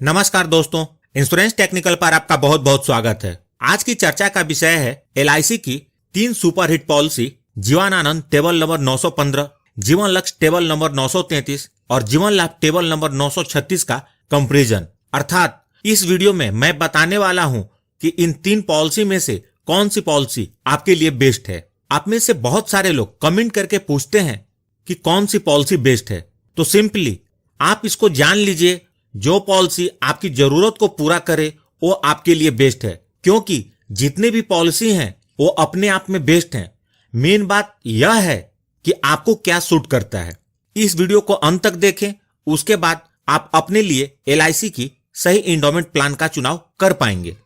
नमस्कार दोस्तों, insurance technical पर आपका बहुत बहुत स्वागत है। आज की चर्चा का विषय है एलआईसी की 3 superhit policy Jeevan Anand table number 915, जीवन लक्ष्य टेबल नंबर 933 और जीवन लाभ टेबल नंबर 936 का कंपैरिजन। अर्थात इस वीडियो में मैं बताने वाला हूं कि इन 3 पॉलिसी में से कौन सी पॉलिसी आपके लिए बेस्ट है। आप में से बहुत सारे लोग कमेंट करके पूछते हैं कि कौन सी पॉलिसी बेस्ट है, तो सिंपली आप इसको जान लीजिए, जो पॉलिसी आपकी जरूरत को पूरा करे वो आपके लिए बेस्ट है, क्योंकि जितने भी पॉलिसी हैं वो अपने आप में बेस्ट हैं। मेन बात यह है कि आपको क्या सूट करता है। इस वीडियो को अंत तक देखें, उसके बाद आप अपने लिए एलआईसी की सही एंडोमेंट प्लान का चुनाव कर पाएंगे।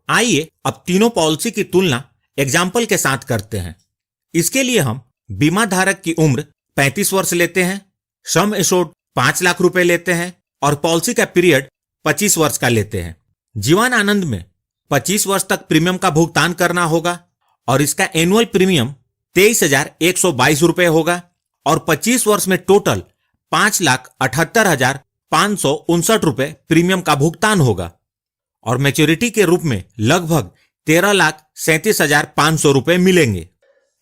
आइए अब तीनों पॉलिसी की तुलना एग्जाम्पल के साथ करते हैं। इसके लिए हम बीमा धारक की उम्र 35 वर्ष लेते हैं, सम एश्योर्ड 5 लाख रुपए लेते हैं और पॉलिसी का पीरियड 25 वर्ष का लेते हैं। जीवन आनंद में 25 वर्ष तक प्रीमियम का भुगतान करना होगा और इसका एनुअल प्रीमियम 23,122 रुपए होगा और 25 वर्ष में टोटल 5,78,559 रुपए प्रीमियम का भुगतान होगा और मैच्योरिटी के रूप में लगभग 13,37,500 रुपए मिलेंगे।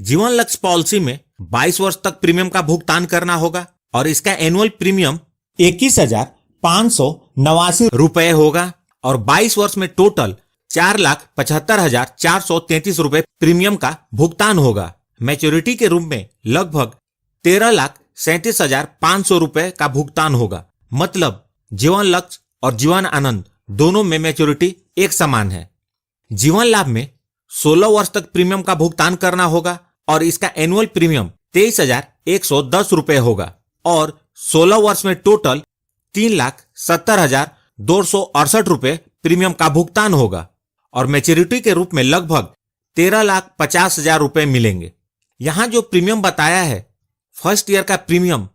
जीवन लक्ष्य पॉलिसी में 22 वर्ष तक प्रीमियम का भुगतान करना होगा और इसका एनुअल प्रीमियम 21,589 रुपए होगा और 22 वर्ष में टोटल 4,75,433 रुपए प्रीमियम का भुगतान होगा। मैच्योरिटी के रूप में लगभग 13,37,500 रुपए का भुगतान होगा। मतलब जीवन लक्ष्य और जीवन आनंद दोनों में मैच्योरिटी एक समान है। जीवन लाभ में 16 वर्ष तक प्रीमियम का भुगतान करना होगा और इसका एनुअल प्रीमियम 23,110 रुपए होगा और 16 वर्ष में टोटल 3,70,268 रुपए प्रीमियम का भुगतान होगा और मैच्योरिटी के रूप में लगभग 13,50,000 रुपए मिलेंगे। यहां जो प्रीमियम बताया है, फर्स्ट ईयर का प्रीमियम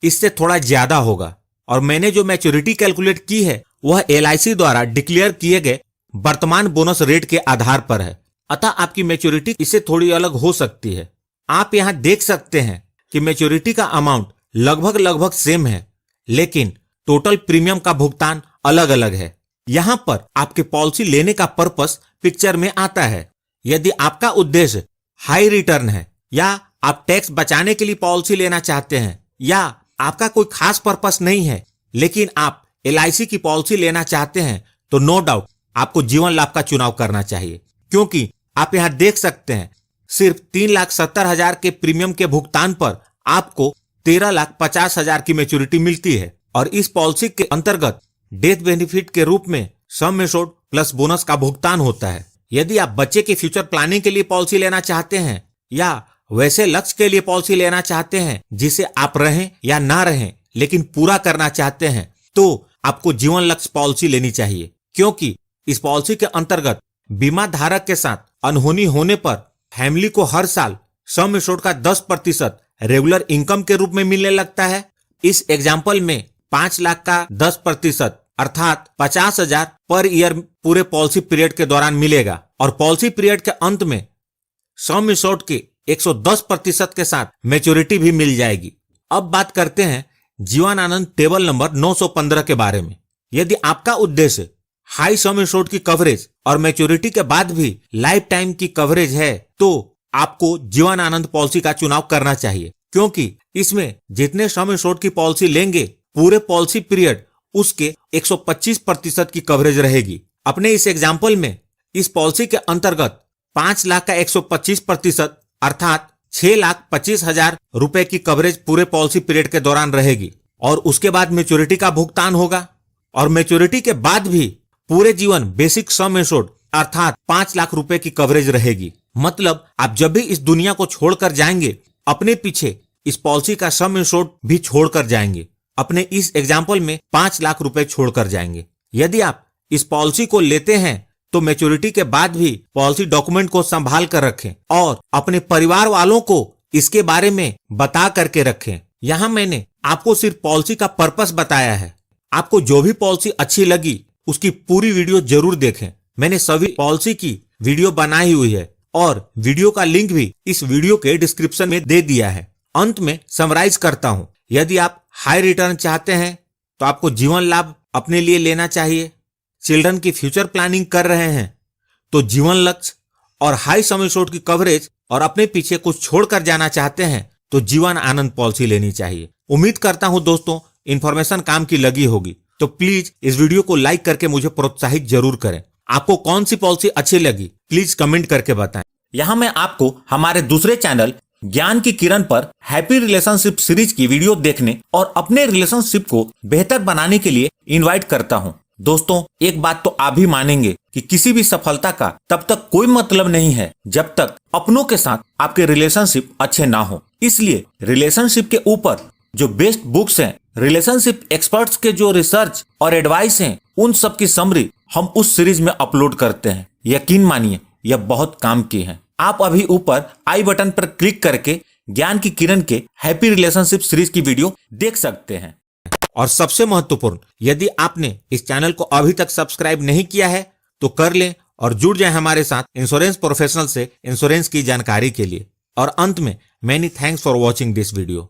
इससे थोड़ा ज्यादा होगा और मैंने जो मैच्योरिटी कैलकुलेट की है वह एलआईसी द्वारा डिक्लेयर किए गए वर्तमान बोनस रेट के आधार पर है। अतः आपकी मैच्योरिटी इससे थोड़ी अलग हो सकती है। आप यहां देख सकते हैं कि मैच्योरिटी का अमाउंट लगभग सेम है, लेकिन टोटल प्रीमियम का भुगतान अलग अलग है। यहां पर आपके पॉलिसी लेने का पर्पस पिक्चर में आता है। यदि आपका उद्देश्य हाई रिटर्न है या आप टैक्स बचाने के लिए पॉलिसी लेना चाहते हैं या आपका कोई खास पर्पस नहीं है लेकिन आप एलआईसी की पॉलिसी लेना चाहते हैं, तो नो डाउट आपको जीवन लाभ का चुनाव करना चाहिए, क्योंकि आप यहां देख सकते हैं सिर्फ 3,70,000 के प्रीमियम के भुगतान पर आपको 13,50,000 की मैच्योरिटी मिलती है और इस पॉलिसी के अंतर्गत डेथ बेनिफिट के रूप में सम एश्योर्ड प्लस बोनस का भुगतान होता है। यदि आप बच्चे के फ्यूचर प्लानिंग के लिए पॉलिसी लेना चाहते हैं या वैसे लक्ष्य के लिए पॉलिसी लेना चाहते हैं जिसे आप रहें या ना रहें लेकिन पूरा करना चाहते हैं, तो आपको जीवन लक्ष्य पॉलिसी लेनी चाहिए, क्योंकि इस पॉलिसी के अंतर्गत बीमा धारक के साथ अनहोनी होने पर फैमिली को हर साल सम एश्योर्ड का 10% रेगुलर इनकम के रूप में मिलने लगता है। इस एग्जाम्पल में 5 लाख का 10% अर्थात 50,000 पर ईयर पूरे पॉलिसी पीरियड के दौरान मिलेगा और पॉलिसी पीरियड के अंत में सम एश्योर्ड के 110% के साथ मैच्योरिटी भी मिल जाएगी। अब बात करते हैं जीवन आनंद टेबल नंबर 915 के बारे में। यदि आपका उद्देश्य हाई सम एश्योर्ड की कवरेज और मैच्योरिटी के बाद भी लाइफ टाइम की कवरेज है, तो आपको जीवन आनंद पॉलिसी का चुनाव करना चाहिए, क्योंकि इसमें जितने सम एश्योर्ड की पॉलिसी लेंगे पूरे पॉलिसी पीरियड उसके 125% की कवरेज रहेगी। अपने इस एग्जाम्पल में इस पॉलिसी के अंतर्गत 5 लाख का 125% अर्थात 6,25,000 रुपए की कवरेज पूरे पॉलिसी पीरियड के दौरान रहेगी और उसके बाद मैच्योरिटी का भुगतान होगा और मैच्योरिटी के बाद भी पूरे जीवन बेसिक सम एश्योर्ड अर्थात 5 लाख रुपए की कवरेज रहेगी। मतलब आप जब भी इस दुनिया को छोड़कर जाएंगे, अपने पीछे इस पॉलिसी का सम एश्योर्ड भी छोड़कर जाएंगे। अपने इस एग्जाम्पल में 5 लाख रुपए छोड़कर जाएंगे। यदि आप इस पॉलिसी को लेते हैं तो मैच्योरिटी के बाद भी पॉलिसी डॉक्यूमेंट को संभाल कर रखें और अपने परिवार वालों को इसके बारे में बता करके रखें। यहाँ मैंने आपको सिर्फ पॉलिसी का पर्पस बताया है। आपको जो भी पॉलिसी अच्छी लगी उसकी पूरी वीडियो जरूर देखें। मैंने सभी पॉलिसी की वीडियो बनाई हुई है और वीडियो का लिंक भी इस वीडियो के डिस्क्रिप्शन में दे दिया है। अंत में समराइज करता हूं, यदि आप हाई रिटर्न चाहते हैं तो आपको जीवन लाभ अपने लिए लेना चाहिए, चिल्ड्रन की फ्यूचर प्लानिंग कर रहे हैं तो जीवन लक्ष्य और हाई सम एश्योर्ड की कवरेज और अपने पीछे कुछ छोड़कर जाना चाहते हैं तो जीवन आनंद पॉलिसी लेनी चाहिए। उम्मीद करता हूं दोस्तों इंफॉर्मेशन काम की लगी होगी, तो प्लीज इस वीडियो को लाइक करके मुझे प्रोत्साहित जरूर करें। आपको कौन सी पॉलिसी अच्छी लगी प्लीज कमेंट करके बताएं। यहाँ मैं आपको हमारे दूसरे चैनल ज्ञान की किरण पर हैप्पी रिलेशनशिप सीरीज की वीडियो देखने और अपने रिलेशनशिप को बेहतर बनाने के लिए इनवाइट करता हूँ। दोस्तों एक बात तो आप भी मानेंगे कि किसी भी सफलता का तब तक कोई मतलब नहीं है जब तक अपनों के साथ आपके रिलेशनशिप अच्छे ना हो। इसलिए रिलेशनशिप के ऊपर जो बेस्ट बुक्स हैं, रिलेशनशिप एक्सपर्ट्स के जो रिसर्च और एडवाइस हैं, उन सब की समरी हम उस सीरीज में अपलोड करते हैं। यकीन मानिए यह बहुत काम की है। आप अभी ऊपर आई बटन पर क्लिक करके ज्ञान की किरण के हैप्पी रिलेशनशिप सीरीज की वीडियो देख सकते हैं। और सबसे महत्वपूर्ण, यदि आपने इस चैनल को अभी तक सब्सक्राइब नहीं किया है तो कर लें और जुड़ जाएं हमारे साथ इंश्योरेंस प्रोफेशनल से इंश्योरेंस की जानकारी के लिए। और अंत में many thanks for watching this video.